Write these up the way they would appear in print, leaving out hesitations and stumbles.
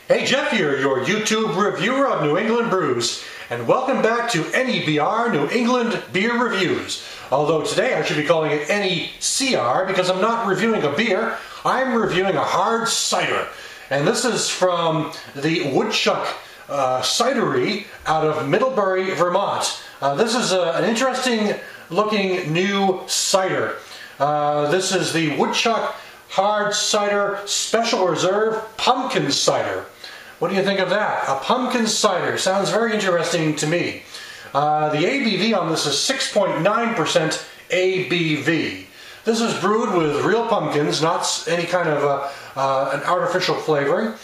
Hey, Jeff here, your YouTube reviewer of New England brews, and welcome back to NEBR, New England Beer Reviews. Although today I should be calling it NECR because I'm not reviewing a beer, I'm reviewing a hard cider. And this is from the Woodchuck Cidery out of Middlebury, Vermont. This is an interesting looking new cider. This is the Woodchuck Hard Cider Special Reserve Pumpkin Cider. What do you think of that? A pumpkin cider. Sounds very interesting to me. The ABV on this is 6.9% ABV. This is brewed with real pumpkins, not any kind of an artificial flavoring.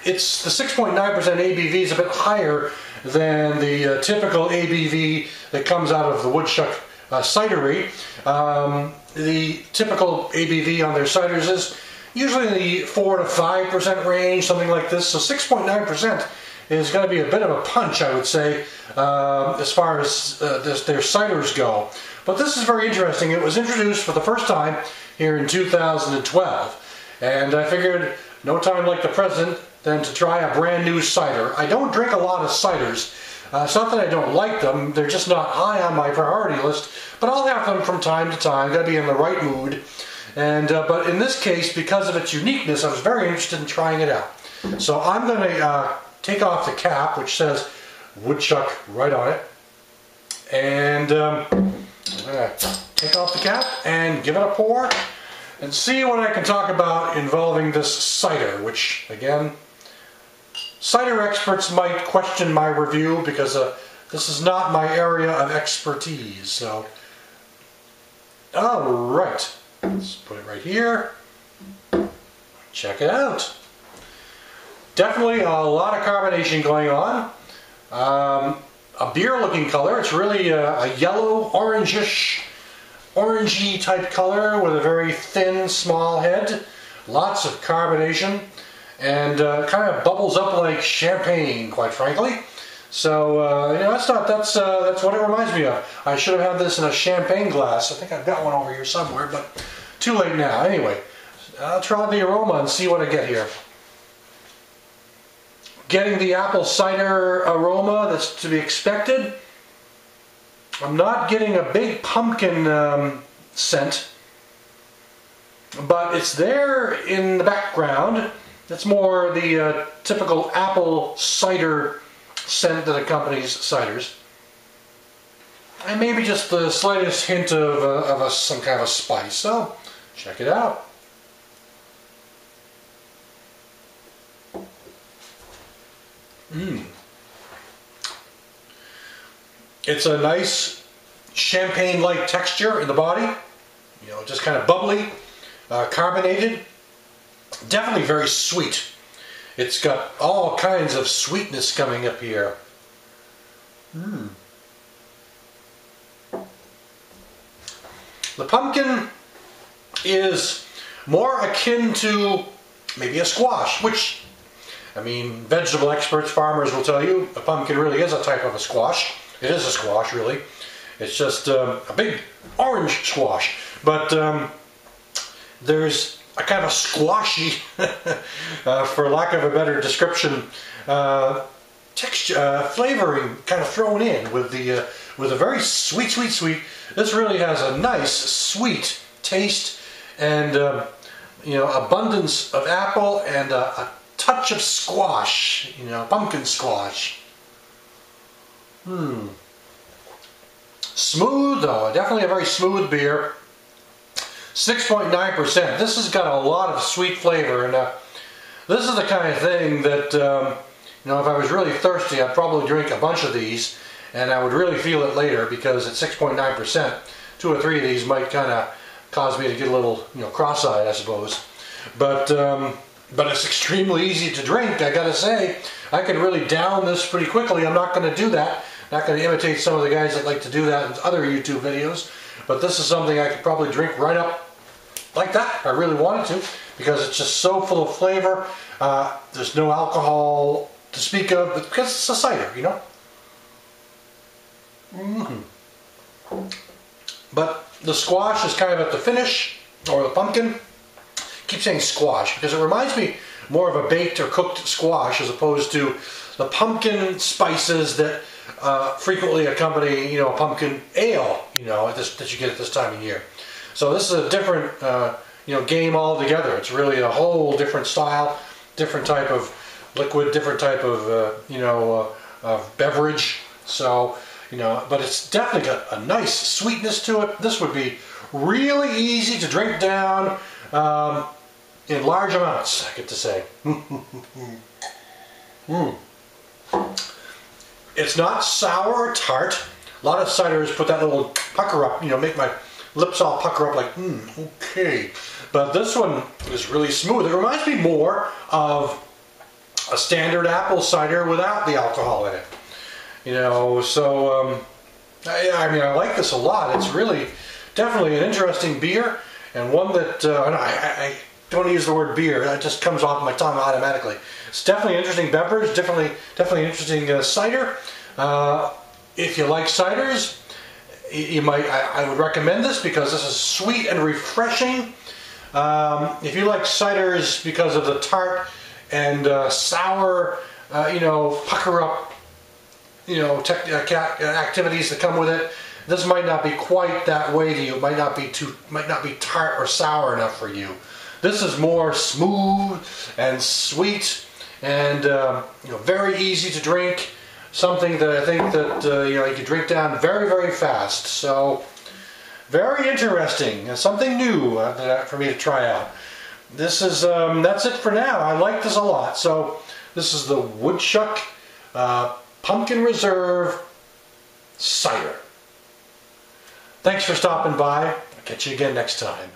It's the 6.9% ABV is a bit higher than the typical ABV that comes out of the Woodchuck Cidery. The typical ABV on their ciders is usually in the 4 to 5% range, something like this. So 6.9% is going to be a bit of a punch, I would say, as far as their ciders go. But this is very interesting. It was introduced for the first time here in 2012. And I figured no time like the present than to try a brand new cider. I don't drink a lot of ciders. It's not that I don't like them, they're just not high on my priority list, but I'll have them from time to time. Got to be in the right mood. And but in this case, because of its uniqueness, I was very interested in trying it out. So I'm going to take off the cap, which says Woodchuck right on it, and I'm going to take off the cap and give it a pour and see what I can talk about involving this cider, which, again, cider experts might question my review because this is not my area of expertise. So, all right. Let's put it right here. Check it out. Definitely a lot of carbonation going on. A beer looking color. It's really a yellow, orangish, orangey type color with a very thin, small head. Lots of carbonation. And kind of bubbles up like champagne, quite frankly. So, you know, that's what it reminds me of. I should have had this in a champagne glass. I think I've got one over here somewhere, but too late now. Anyway, I'll try the aroma and see what I get here. Getting the apple cider aroma that's to be expected. I'm not getting a big pumpkin scent, but it's there in the background. It's more the typical apple cider scent that accompanies ciders. And maybe just the slightest hint of some kind of a spice. So, check it out. It's a nice champagne-like texture in the body. You know, just kind of bubbly, carbonated. Definitely very sweet. It's got all kinds of sweetness coming up here. The pumpkin is more akin to maybe a squash, which, I mean, vegetable experts, farmers will tell you a pumpkin really is a type of a squash. It is a squash, really. It's just a big orange squash. But there's a kind of squashy, for lack of a better description, texture, flavoring kind of thrown in with a very sweet. This really has a nice sweet taste and you know, abundance of apple and a touch of squash, you know, pumpkin squash. Smooth though, definitely a very smooth beer. 6.9%. This has got a lot of sweet flavor, and this is the kind of thing that, you know, if I was really thirsty, I'd probably drink a bunch of these, and I would really feel it later, because at 6.9%, 2 or 3 of these might kind of cause me to get a little, you know, cross-eyed, I suppose. But it's extremely easy to drink, I gotta say. I could really down this pretty quickly. I'm not going to do that. Not going to imitate some of the guys that like to do that in other YouTube videos. But this is something I could probably drink right up like that if I really wanted to, because it's just so full of flavor. There's no alcohol to speak of, but because it's a cider, you know. But the squash is kind of at the finish, or the pumpkin. I keep saying squash because it reminds me more of a baked or cooked squash as opposed to the pumpkin spices that frequently accompany, you know, a pumpkin ale, you know, that you get at this time of year. So this is a different, you know, game altogether. It's really a whole different style, different type of liquid, different type of, you know, beverage. So, you know, but it's definitely got a nice sweetness to it. This would be really easy to drink down in large amounts, I get to say. It's not sour or tart. A lot of ciders put that little pucker up, you know, make my lips all pucker up like, okay. But this one is really smooth. It reminds me more of a standard apple cider without the alcohol in it. You know, so, I mean, I like this a lot. It's really, definitely an interesting beer, and one that, I don't use the word beer, that just comes off my tongue automatically. It's definitely an interesting beverage, definitely interesting cider. If you like ciders, you might, I would recommend this because this is sweet and refreshing. If you like ciders because of the tart and sour, you know, pucker up, you know, activities that come with it, this might not be quite that way to you. It might not be tart or sour enough for you. This is more smooth and sweet and you know, very easy to drink. Something that I think that you know, you can drink down very, very fast. So very interesting. Something new for me to try out. This is that's it for now. I like this a lot. So this is the Woodchuck Pumpkin Reserve Cider. Thanks for stopping by. I'll catch you again next time.